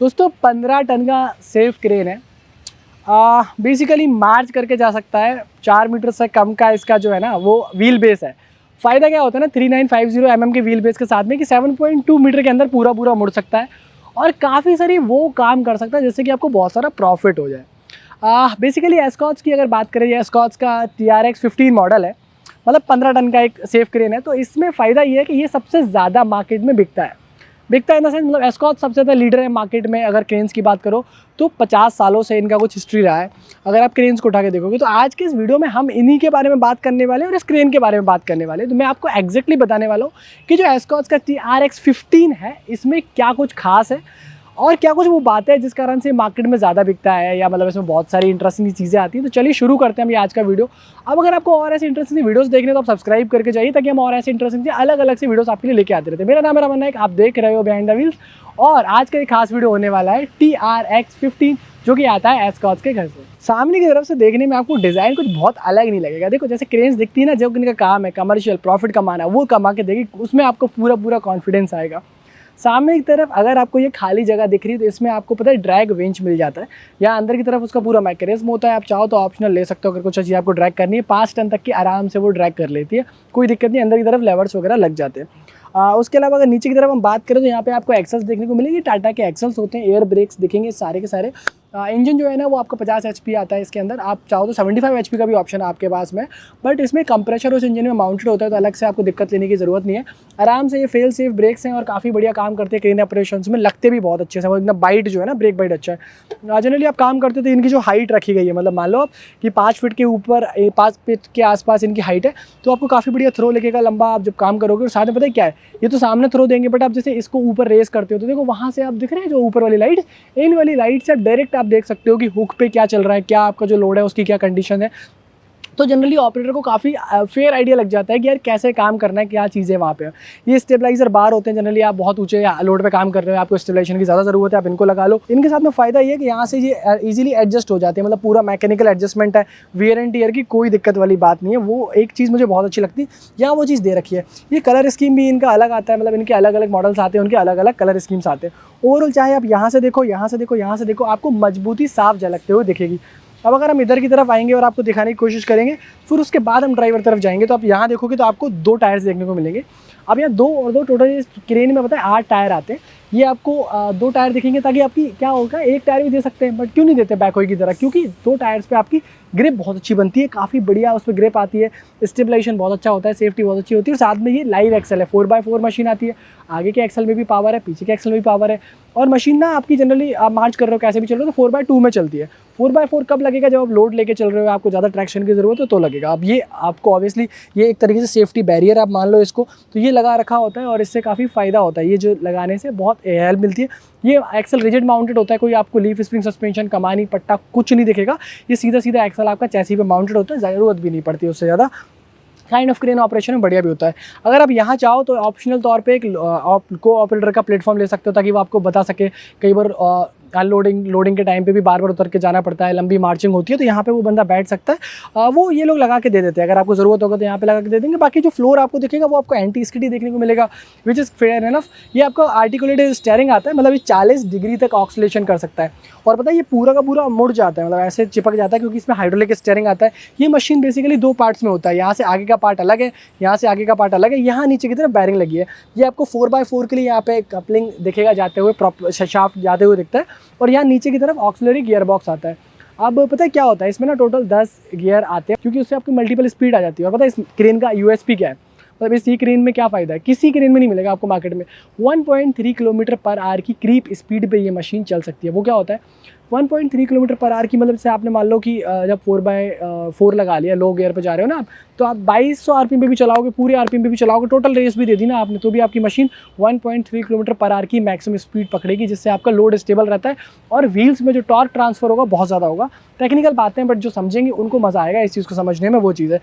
दोस्तों 15 टन का safe crane है। बेसिकली मार्च करके जा सकता है। 4 मीटर से कम का इसका जो है ना वो व्हील बेस है। फ़ायदा क्या होता है ना 3950 mm के व्हील बेस के साथ में कि 7.2 मीटर के अंदर पूरा पूरा मुड़ सकता है और काफ़ी सारी वो काम कर सकता है जिससे कि आपको बहुत सारा प्रॉफिट हो जाए। बेसिकली एस्कॉर्ट्स की अगर बात करें, ये एस्कॉर्ट्स का TRX 15 मॉडल है, मतलब 15 टन का एक सेफ क्रेन है। तो इसमें फ़ायदा ये है कि ये सबसे ज़्यादा मार्केट में बिकता है इन द सेंस, मतलब एस्कॉर्ट्स सबसे ज़्यादा लीडर है मार्केट में। अगर क्रेन्स की बात करो तो 50 सालों से इनका कुछ हिस्ट्री रहा है अगर आप क्रेन्स को उठा के देखोगे। तो आज के इस वीडियो में हम इन्हीं के बारे में बात करने वाले हैं और इस क्रेन के बारे में बात करने वाले हैं। तो मैं आपको एग्जैक्टली बताने वाला हूँ कि जो एस्कॉर्ट्स का TRX 15 है इसमें क्या कुछ खास है और क्या कुछ वो बात है जिस कारण से मार्केट में ज़्यादा बिकता है, या मतलब इसमें बहुत सारी इंटरेस्टिंग चीज़ें आती हैं। तो चलिए शुरू करते हैं हम ये आज का वीडियो। अब अगर आपको और ऐसे इंटरेस्टिंग वीडियोस देखने तो आप सब्सक्राइब करके जाइए ताकि हम और ऐसे इंटरेस्टिंग अलग अलग से वीडियोस आपके लिए लेके आते रहते हैं। मेरा नाम है रमन नायक, आप देख रहे हो बिहाइंड द व्हील्स और आज का एक खास वीडियो होने वाला है TRX 15 जो कि आता है एस्कॉर्ट्स के घर से। सामने की तरफ से देखने में आपको डिज़ाइन कुछ बहुत अलग नहीं लगेगा। देखो जैसे क्रेन्स दिखती है ना, जो इनका काम है कमर्शियल प्रॉफिट कमाना, वो कमा के देखिए, उसमें आपको पूरा पूरा कॉन्फिडेंस आएगा। सामने की तरफ अगर आपको ये खाली जगह दिख रही है तो इसमें आपको पता है ड्रैग विंच मिल जाता है। यहाँ अंदर की तरफ उसका पूरा मैकेनिज्म होता है। आप चाहो तो ऑप्शनल ले सकते हो अगर कुछ चीज़ आपको ड्रैग करनी है। 5 टन तक की आराम से वो ड्रैग कर लेती है, कोई दिक्कत नहीं। अंदर की तरफ लेवर्स वगैरह लग जाते हैं। उसके अलावा अगर नीचे की तरफ हम बात करें तो यहाँ पे आपको एक्सेल्स देखने को मिलेगी। टाटा के एक्सेल्स होते हैं, एयर ब्रेक्स दिखेंगे सारे के सारे। इंजन जो है ना वो आपका 50 HP आता है इसके अंदर। आप चाहो तो 75 HP का भी ऑप्शन है आपके पास में, बट इसमें कंप्रेशर उस इंजन में माउंटेड होता है तो अलग से आपको दिक्कत लेने की ज़रूरत नहीं है। आराम से ये फेल सेफ ब्रेक्स हैं और काफ़ी बढ़िया काम करते हैं क्रेन ऑपरेशंस में, लगते भी बहुत अच्छे से। वो एकदम बाइट जो है ना, ब्रेक बाइट अच्छा है। जनरली आप काम करते तो इनकी जो हाइट रखी गई है, मतलब मान लो आप कि 5 फीट के ऊपर 5 फीट के आसपास इनकी हाइट है, तो आपको काफ़ी बढ़िया थ्रो लगेगा लंबा आप जब काम करोगे। और साथ में पता है क्या है, ये तो सामने थ्रो देंगे, बट आप जैसे इसको ऊपर रेस करते हो तो देखो वहाँ से आप दिख रहे हैं जो ऊपर वाली लाइट, इन वाली लाइट से डायरेक्ट आप देख सकते हो कि हुक पे क्या चल रहा है, क्या आपका जो लोड है उसकी क्या कंडीशन है। तो जनरली ऑपरेटर को काफ़ी फेयर आइडिया लग जाता है कि यार कैसे काम करना है, क्या चीज़ें वहाँ पे। ये स्टेबलाइजर बार होते हैं। जनरली आप बहुत ऊंचे लोड पे काम कर रहे हो, आपको स्टेबलाइजेशन की ज़्यादा ज़रूरत है, आप इनको लगा लो। इनके साथ में फ़ायदा ये है कि यहाँ से ये इजीली एडजस्ट हो जाते हैं, मतलब पूरा मैकेनिकल एडजस्टमेंट है। वियर एंड टियर की कोई दिक्कत वाली बात नहीं है। वो एक चीज़ मुझे बहुत अच्छी लगती है, यहाँ वो चीज़ दे रखी है। ये कलर स्कीम भी इनका अलग आता है, मतलब इनके अलग अलग मॉडल्स आते हैं, उनके अलग अलग कलर स्कीम्स आते हैं। ओवरऑल चाहे आप यहाँ से देखो, यहाँ से देखो, यहाँ से देखो, आपको मजबूती साफ झलकते हुए दिखेगी। अब अगर हम इधर की तरफ आएंगे और आपको दिखाने की कोशिश करेंगे, फिर उसके बाद हम ड्राइवर तरफ जाएंगे तो आप यहाँ देखोगे तो आपको 2 टायर्स देखने को मिलेंगे। अब यहाँ 2 और 2 टोटल इस क्रेन में बताए 8 टायर आते हैं। ये आपको 2 टायर दिखेंगे ताकि आपकी क्या होगा, एक टायर भी दे सकते हैं, बट क्यों नहीं देते बैकहोई की तरह, क्योंकि 2 टायर्स पे आपकी ग्रिप बहुत अच्छी बनती है, काफ़ी बढ़िया उस पर ग्रिप आती है, स्टेबलाइजेशन बहुत अच्छा होता है, सेफ्टी बहुत अच्छी होती है। और साथ में ये लाइव एक्सल है, 4x4 मशीन आती है। आगे के एक्सल में भी पावर है, पीछे के एक्सल में भी पावर है। और मशीन ना आपकी जनरली आप मार्च कर रहे हो कैसे भी चल रहे हो तो 4x2 में चलती है। 4x4 कब लगेगा, जब आप लोड लेके चल रहे हो, आपको ज़्यादा ट्रैक्शन की ज़रूरत है तो लगेगा। अब ये आपको ऑब्वियसली ये एक तरीके से सेफ्टी बैरियर आप मान लो इसको, तो ये लगा रखा होता है और इससे काफ़ी फ़ायदा होता है। ये जो लगाने से बहुत हेल्प मिलती है। ये एक्सल रिजिड माउंटेड होता है, कोई आपको लीफ स्प्रिंग सस्पेंशन कमानी पट्टा कुछ नहीं दिखेगा। ये सीधा सीधा एक्सल आपका चैसी पे माउंटेड होता है, ज़रूरत भी नहीं पड़ती उससे ज़्यादा। काइंड ऑफ क्रेन ऑपरेशन में बढ़िया भी होता है। अगर आप यहाँ चाहो तो ऑप्शनल तौर पे एक को ऑपरेटर का प्लेटफॉर्म ले सकते हो ताकि वो आपको बता सके। कई बार लोडिंग के टाइम पे भी बार बार उतर के जाना पड़ता है, लंबी मार्चिंग होती है, तो यहाँ पे वो बंदा बैठ सकता है। वो ये लोग लगा के दे देते हैं, अगर आपको ज़रूरत होगा तो यहाँ पे लगा के दे देंगे। बाकी जो फ्लोर आपको दिखेगा वो आपको एंटी स्किडी देखने को मिलेगा, विच इज़ फेयर एनफ। ये आपका आर्टिकुलेटेड स्टीयरिंग आता है, मतलब ये 40 डिग्री तक ऑक्सीलेशन कर सकता है। और पता है ये पूरा का पूरा मुड़ जाता है, मतलब ऐसे चिपक जाता है, क्योंकि इसमें हाइड्रोलिक स्टीयरिंग आता है। ये मशीन बेसिकली 2 पार्ट्स में होता है, यहाँ से आगे का पार्ट अलग है, यहाँ से आगे का पार्ट अलग है, यहाँ नीचे की तरफ बैरिंग लगी है। ये आपको 4x4 के लिए यहाँ पे कपलिंग दिखेगा जाते हुए, शाफ्ट जाते हुए दिखता है। और यहाँ नीचे की तरफ ऑक्सिलरी गियर बॉक्स आता है। अब पता है क्या होता है इसमें ना, टोटल 10 गियर आते हैं, क्योंकि उससे आपकी मल्टीपल स्पीड आ जाती है। और पता है इस क्रेन का USP क्या है, मतलब इस क्रेन में क्या फ़ायदा है, किसी क्रेन में नहीं मिलेगा आपको मार्केट में। 1.3 किलोमीटर/आवर की क्रीप स्पीड पे ये मशीन चल सकती है। वो क्या होता है 1.3 किलोमीटर/आवर की, मतलब से आपने मान लो कि जब 4x4 लगा लिया, लो गियर पे जा रहे हो ना आप, तो आप 2200 RPM पे भी चलाओगे, पूरे RPM पे भी चलाओगे, टोटल रेस भी दे दी ना आपने, तो भी आपकी मशीन 1.3 किलोमीटर/आवर की मैक्सिमम स्पीड पकड़ेगी, जिससे आपका लोड स्टेबल रहता है और व्हील्स में जो टॉर्क ट्रांसफर होगा बहुत ज़्यादा होगा। टेक्निकल बातें, बट जो समझेंगे उनको मज़ा आएगा इस चीज़ को समझने में, वो चीज़ है।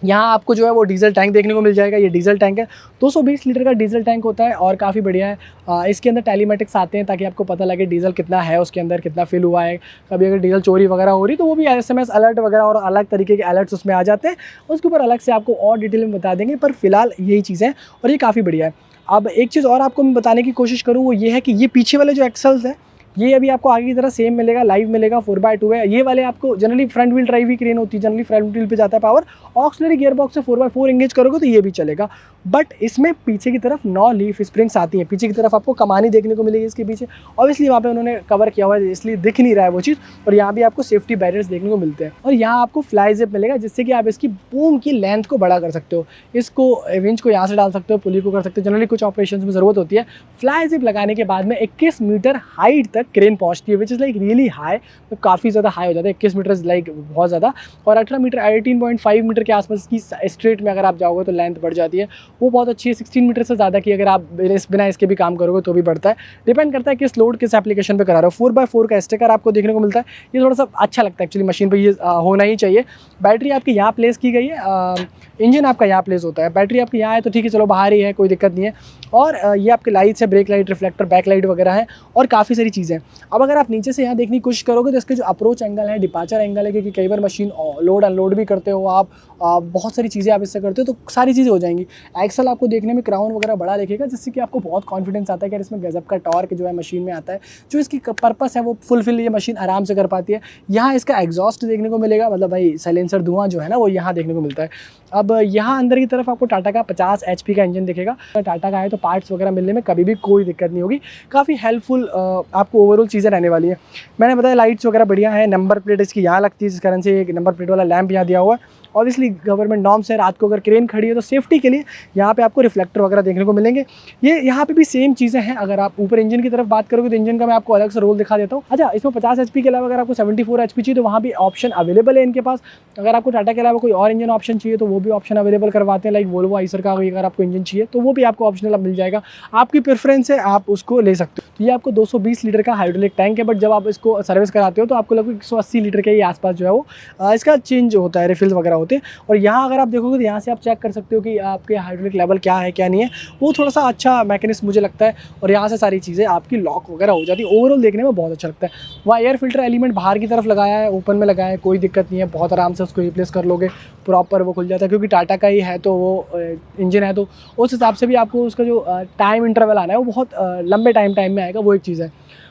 यहाँ आपको जो है वो डीजल टैंक देखने को मिल जाएगा। ये डीजल टैंक है, 220 लीटर का डीजल टैंक होता है और काफ़ी बढ़िया है। इसके अंदर टेलीमेटिक्स आते हैं ताकि आपको पता लगे डीजल कितना है उसके अंदर, कितना फिल हुआ है। कभी अगर डीजल चोरी वगैरह हो रही तो वो भी SMS अलर्ट वगैरह और अलग तरीके के अलर्ट्स उसमें आ जाते हैं। उसके ऊपर अलग से आपको और डिटेल में बता देंगे, पर फिलहाल यही चीज़ है और ये काफ़ी बढ़िया है। अब एक चीज़ और आपको मैं बताने की कोशिश करूँ, वो ये है कि ये पीछे वाले जो एक्सल्स हैं ये अभी आपको आगे की तरह सेम मिलेगा, लाइव मिलेगा, 4x2 है। ये वाले आपको जनरली फ्रंट व्हील ड्राइव ही क्रेन होती है, जनरली फ्रंट व्हील पे जाता है पावर। ऑक्सिलरी गियर बॉक्स से 4x4 एंगेज करोगे तो ये भी चलेगा, बट इसमें पीछे की तरफ 9 लीफ स्प्रिंग्स आती हैं। पीछे की तरफ आपको कमानी देखने को मिलेगी इसके पीछे, ऑब्वियसली वहाँ पे उन्होंने कवर किया हुआ है इसलिए दिख नहीं रहा है वो चीज़। और यहाँ भी आपको सेफ्टी बैरियर्स देखने को मिलते हैं। और यहाँ आपको फ्लाई जिप मिलेगा जिससे कि आप इसकी बूम की लेंथ को बड़ा कर सकते हो। इसको विंच को यहाँ से डाल सकते हो, पुली को कर सकते हो, जनरली कुछ ऑपरेशन में ज़रूरत होती है। फ्लाई जिप लगाने के बाद में 21 मीटर हाइट तक क्रेन पहुँचती है, which is like really high. तो काफ़ी ज़्यादा हाई हो जाता है, 21 मीटर लाइक बहुत ज़्यादा। और 18.5 मीटर के आसपास की स्ट्रेट में अगर आप जाओगे तो लेंथ बढ़ जाती है, वो बहुत अच्छी है। 16 मीटर से ज़्यादा की अगर आप बिना इसके भी काम करोगे तो भी बढ़ता है, डिपेंड करता है किस लोड किस एप्लीकेशन पे करा रहे हो। 4x4 का स्टिकर आपको देखने को मिलता है, ये थोड़ा सा अच्छा लगता है एक्चुअली, मशीन पे ये होना ही चाहिए। बैटरी आपकी यहाँ प्लेस की गई है, इंजन आपका यहाँ प्लेस होता है। बैटरी आपकी यहाँ है तो ठीक है, चलो बाहर ही है, कोई दिक्कत नहीं है। और ये आपके लाइट्स है, brake light, reflector, back light वगैरह है और काफ़ी सारी चीज़ें हैं। अब अगर आप नीचे से यहाँ देखने की कोशिश करोगे तो इसके जो अप्रोच एंगल है, डिपार्चर एंगल है, क्योंकि कई बार मशीन लोड अनलोड भी करते हो आप, बहुत सारी चीज़ें आप इससे करते हो तो सारी चीज़ें हो जाएंगी। एक्सल आपको देखने में क्राउन वगैरह बड़ा दिखेगा जिससे कि आपको बहुत कॉन्फिडेंस आता है कि इसमें गजब का टॉर्क जो है मशीन में आता है, जो इसकी पर्पस है वो फुलफिल ये मशीन आराम से कर पाती है। यहाँ इसका एग्जॉस्ट देखने को मिलेगा, मतलब भाई साइलेंसर धुआं जो है ना वो यहाँ देखने को मिलता है। अब यहाँ अंदर की तरफ आपको टाटा का 50 HP का इंजन दिखेगा। टाटा का है तो पार्ट्स वगैरह मिलने में कभी भी कोई दिक्कत नहीं होगी, काफ़ी हेल्पफुल आपको ओवरऑल चीज़ें रहने वाली है। मैंने बताया लाइट्स वगैरह बढ़िया है, नंबर प्लेट इसकी यहाँ लगती है जिस कारण से एक नंबर प्लेट वाला लैंप यहाँ दिया हुआ है। ऑब्वियसली गवर्नमेंट नॉर्म्स है, रात को अगर क्रेन खड़ी है तो सेफ्टी के लिए यहाँ पे आपको रिफ्लेक्टर वगैरह देखने को मिलेंगे। ये यहाँ पे भी सेम चीज़ें हैं। अगर आप ऊपर इंजन की तरफ बात करोगे तो इंजन का मैं आपको अलग से रोल दिखा देता हूँ। अच्छा, इसमें 50 HP के अलावा अगर आपको 74 HP चाहिए तो वहाँ भी ऑप्शन अवेलेबल है इनके पास। अगर आपको टाटा के अलावा कोई और इंजन ऑप्शन चाहिए तो वो भी ऑप्शन अवेलेबल करवाते हैं, लाइक वोल्वो आइसर का अगर आपको इंजन चाहिए तो वो भी आपको ऑप्शनल मिल जाएगा। आपकी प्रेफरेंस है, आप उसको ले सकते हो। तो ये आपको 220 लीटर का हाइड्रोलिक टैंक है, बट जब आप इसको सर्विस कराते हो तो आपको लगभग 180 लीटर के आसपास जो है वो इसका चेंज होता है, रिफिल वगैरह होते हैं। और यहाँ अगर आप देखोगे तो यहाँ से आप चेक कर सकते हो कि आपके हाइड्रोलिक लेवल क्या है क्या नहीं है, वो थोड़ा सा अच्छा मैकेनिज्म मुझे लगता है। और यहाँ से सारी चीज़ें आपकी लॉक वगैरह हो जाती है, ओवरऑल देखने में बहुत अच्छा लगता है। वहाँ एयर फिल्टर एलिमेंट बाहर की तरफ लगाया है, ओपन में लगाया है, कोई दिक्कत नहीं है, बहुत आराम से उसको रिप्लेस कर लोगे, प्रॉपर वो खुल जाता है। क्योंकि टाटा का ही है तो वो इंजन है तो उस हिसाब से भी आपको उसका जो टाइम इंटरवल आना है वो बहुत लंबे टाइम में आएगा, वो एक चीज़ है।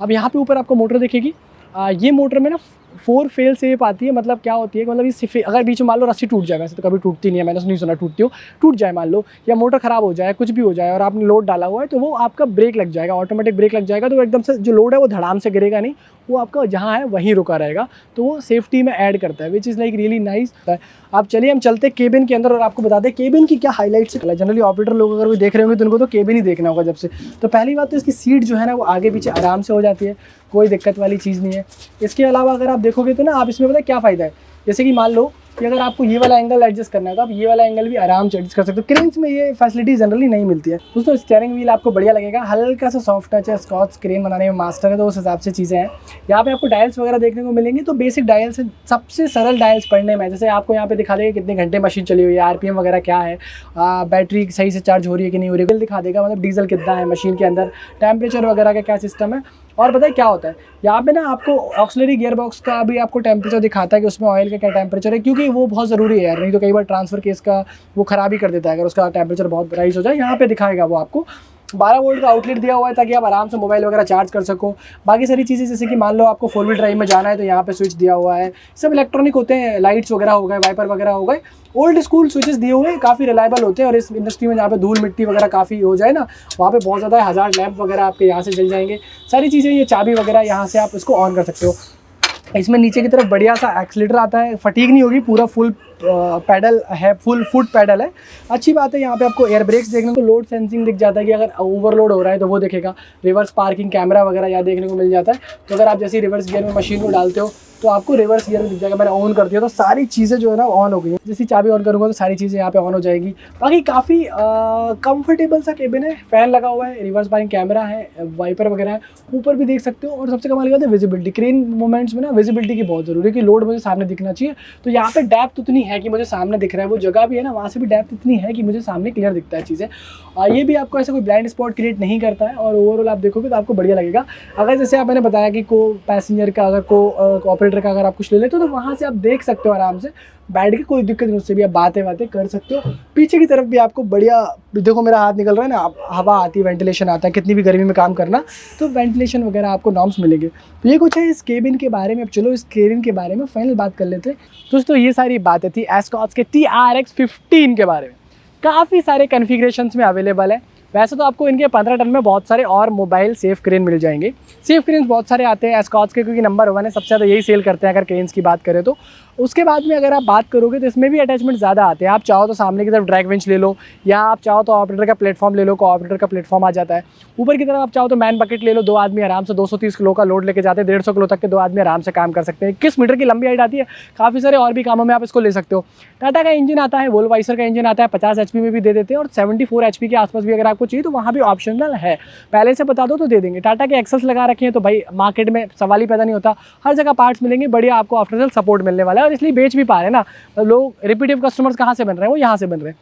अब यहाँ पे ऊपर आपको मोटर दिखेगी, ये मोटर में ना 4 फेल सेफ आती है। मतलब क्या होती है कि मतलब इस अगर बीच में मान लो रस्सी टूट जाए, वैसे तो कभी टूटती नहीं है, मैंने नहीं सुना टूटती हो, टूट जाए मान लो, या मोटर ख़राब हो जाए, कुछ भी हो जाए और आपने लोड डाला हुआ है तो वो आपका ब्रेक लग जाएगा, ऑटोमेटिक ब्रेक लग जाएगा। तो एकदम से जो लोड है वो धड़ाम से गिरेगा नहीं, वो आपका जहाँ है वहीं रुका रहेगा, तो वो सेफ्टी में ऐड करता है, which is like really nice. आप चलिए हम चलते हैं केबिन के अंदर और आपको बता दें केबिन की क्या हाईलाइट्स है। जनरली ऑपरेटर लोग अगर भी देख रहे होंगे तो उनको तो केबिन ही देखना होगा जब से। तो पहली बात तो इसकी सीट जो है ना वो आगे पीछे आराम से हो जाती है, कोई दिक्कत वाली चीज़ नहीं है। इसके अलावा अगर आप देखोगे तो ना आप इसमें पता है क्या फ़ायदा है, जैसे कि मान लो कि अगर आपको ये वाला एंगल एडजस्ट करना है तो आप ये वाला एंगल भी आराम से एडजस्ट कर सकते हो। क्रेन्स में ये फैसिलिटी जनरली नहीं मिलती है। दोस्तों स्टीयरिंग व्हील आपको बढ़िया लगेगा, हल्का सा सॉफ्ट टच है, स्कॉच क्रेन बनाने में मास्टर है तो उस हिसाब से चीज़ें हैं। यहाँ पे आपको डायल्स वगैरह देखने को मिलेंगे, तो बेसिक डायल्स है, सबसे सरल डायल्स पढ़ने में। जैसे आपको यहाँ पे दिखा देगा कितने घंटे मशीन चली हुई है, RPM वगैरह क्या है, बैटरी सही से चार्ज हो रही है कि नहीं हो रही है, दिखा देगा मतलब डीजल कितना है मशीन के अंदर, टेम्परेचर वगैरह का क्या सिस्टम है। और पता है क्या होता है यहाँ पे ना आपको ऑक्सिलरी गियर बॉक्स का भी आपको टेम्परेचर दिखाता है कि उसमें ऑयल का क्या टेम्परेचर है, क्योंकि वो बहुत ज़रूरी है यार, नहीं तो कई बार ट्रांसफ़र केस का वो ख़राब ही कर देता है अगर उसका टेम्परेचर बहुत राइज हो जाए। यहाँ पे दिखाएगा वो आपको 12 वोल्ट का आउटलेट दिया हुआ है ताकि आप आराम से मोबाइल वगैरह चार्ज कर सको। बाकी सारी चीज़ें जैसे कि मान लो आपको 4 व्हील ड्राइव में जाना है तो यहाँ पे स्विच दिया हुआ है, सब इलेक्ट्रॉनिक होते हैं, लाइट्स वगैरह हो गए, वाइपर वगैरह हो गए, ओल्ड स्कूल स्विचेस दिए हुए हैं, काफ़ी रिलायबल होते हैं। और इस इंडस्ट्री में जहाँ पे धूल मिट्टी वगैरह काफ़ी हो जाए ना, वहाँ पे बहुत ज़्यादा हज़ार्ड लैंप वगैरह आपके यहाँ से जल जाएंगे, सारी चीज़ें। ये चाबी वगैरह यहाँ से आप इसको ऑन कर सकते हो। इसमें नीचे की तरफ बढ़िया सा एक्सीलेटर आता है, फटीग नहीं होगी, पूरा फुल पैडल है, फुल फुट पैडल है, अच्छी बात है। यहाँ पे आपको एयर ब्रेक्स देखने को, लोड सेंसिंग दिख जाता है कि अगर ओवरलोड हो रहा है तो वो दिखेगा, रिवर्स पार्किंग कैमरा वगैरह यहाँ देखने को मिल जाता है। तो अगर आप जैसे रिवर्स गियर में मशीन को डालते हो तो आपको रिवर्स गियर में दिख जाएगा। मैंने ऑन कर दिया तो सारी चीज़ें जो है ना ऑन हो गई हैं, जैसी चाबी ऑन करूँगा तो सारी चीज़ें यहाँ पे ऑन हो जाएगी। बाकी काफ़ी कंफर्टेबल सा केबिन है, फ़ैन लगा हुआ है, रिवर्स पार्किंग कैमरा है, वाइपर वगैरह है, ऊपर भी देख सकते हो। और सबसे कमाल की बात है विजिबिलिटी, क्रेन मोमेंट्स में ना विजिबिलिटी की बहुत ज़रूरी है कि लोड मुझे सामने दिखना चाहिए। तो यहाँ पे डेप्थ उतनी है कि मुझे सामने दिख रहा है, वो जगह भी है ना वहाँ से भी डेप्थ इतनी है कि मुझे सामने क्लियर दिखता है चीज़ें। ये भी आपको ऐसा कोई ब्लाइंड स्पॉट क्रिएट नहीं करता है और ओवरऑल आप देखोगे तो आपको बढ़िया लगेगा। अगर जैसे आप मैंने बताया कि को पैसेंजर का अगर को ऑपरेटर का अगर आप कुछ ले लेते हो तो वहाँ से आप देख सकते हो आराम से, बैठ के कोई दिक्कत नहीं, उससे भी आप बातें कर सकते हो। पीछे की तरफ भी आपको बढ़िया, देखो मेरा हाथ निकल रहा है ना, हवा आती है, वेंटिलेशन आता है, कितनी भी गर्मी में काम करना तो वेंटिलेशन वगैरह आपको नॉर्म्स मिलेंगे। तो ये कुछ है इस केबिन के बारे में। अब चलो इस केबिन के बारे में फाइनल बात कर लेते हैं। दोस्तों ये सारी बातें थी एस्कॉर्ट्स के TRX 15 के बारे में। काफ़ी सारे कन्फिग्रेशंस में अवेलेबल है। वैसे तो आपको इनके 15 टन में बहुत सारे और मोबाइल सेफ क्रेन मिल जाएंगे। सेफ क्रेन्स बहुत सारे आते हैं एस्कॉर्ट्स के, क्योंकि नंबर 1 है, सबसे ज़्यादा यही सेल करते हैं अगर क्रेन्स की बात करें तो। उसके बाद में अगर आप बात करोगे तो इसमें भी अटैचमेंट ज़्यादा आते हैं। आप चाहो तो सामने की तरफ ड्रैग विंच ले लो, या आप चाहो तो ऑपरेटर का प्लेटफॉर्म ले लो, ऑपरेटर का प्लेटफॉर्म आ जाता है। ऊपर की तरफ आप चाहो तो मैन बकेट ले लो, 2 आदमी आराम से 230 किलो का लोड लेके जाते हैं, 150 किलो तक के 2 आदमी आराम से काम कर सकते हैं। 21 मीटर की लंबी हाइट आती है, काफ़ी सारे और भी कामों में आप इसको ले सकते हो। टाटा का इंजन आता है, वोल्वो आइसर का इंजन आता है, 50 HP में भी दे देते हैं, और 74 HP के आसपास भी अगर आपको चाहिए तो वहाँ भी ऑप्शनल है। पहले से बता दो तो दे देंगे। टाटा के एक्सेस लगा रखे हैं तो भाई मार्केट में सवाल ही पैदा नहीं होता, हर जगह पार्ट्स मिलेंगे, बढ़िया आपको आफ्टर सेल सपोर्ट मिलने वाला है, और इसलिए बेच भी पा रहे हैं ना। लोग रिपीटिव कस्टमर्स कहाँ से बन रहे हैं, वो यहाँ से बन रहे हैं।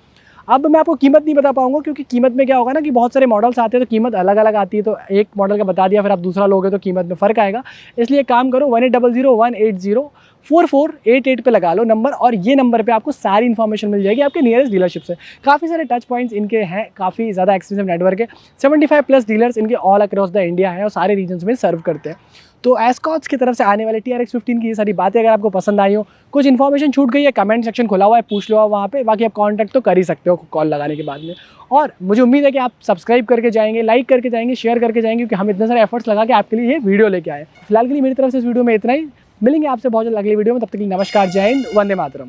अब मैं आपको कीमत नहीं बता पाऊंगा, क्योंकि कीमत में क्या होगा ना कि बहुत सारे मॉडल्स आते हैं तो कीमत अलग अलग आती है, तो एक मॉडल का बता दिया फिर आप दूसरा लोगे तो कीमत में फ़र्क आएगा। इसलिए काम करो 1800-180-4488 पे लगा लो नंबर, और ये नंबर पे आपको सारी इन्फॉर्मेशन मिल जाएगी आपके नियरेस्ट डीलरशिप से। काफ़ी सारे टच पॉइंट्स इनके हैं, काफ़ी ज़्यादा एक्सटेंसिव नेटवर्क है, 75+ डीलर्स इनके ऑल अक्रॉस द इंडिया हैं और सारे रीजन्स में सर्व करते हैं। तो एस्कॉर्ट्स की तरफ से आने वाले TRX 15 की ये सारी बातें अगर आपको पसंद आई हो, कुछ इन्फॉर्मेशन छूट गई है, कमेंट सेक्शन खुला हुआ है, पूछ लो आप वहाँ पे। बाकी आप कांटेक्ट तो कर ही सकते हो कॉल लगाने के बाद में। और मुझे उम्मीद है कि आप सब्सक्राइब करके जाएंगे, लाइक करके जाएंगे, शेयर करके जाएंगे, क्योंकि हम इतने सारे एफर्ट्स लगा के आपके लिए ये वीडियो लेके आए। फिलहाल के लिए मेरी तरफ से इस वीडियो में इतना ही। मिलेंगे आपसे बहुत जल्द अगली वीडियो में, तब तक के लिए नमस्कार, जय हिंद, वंदे मातरम।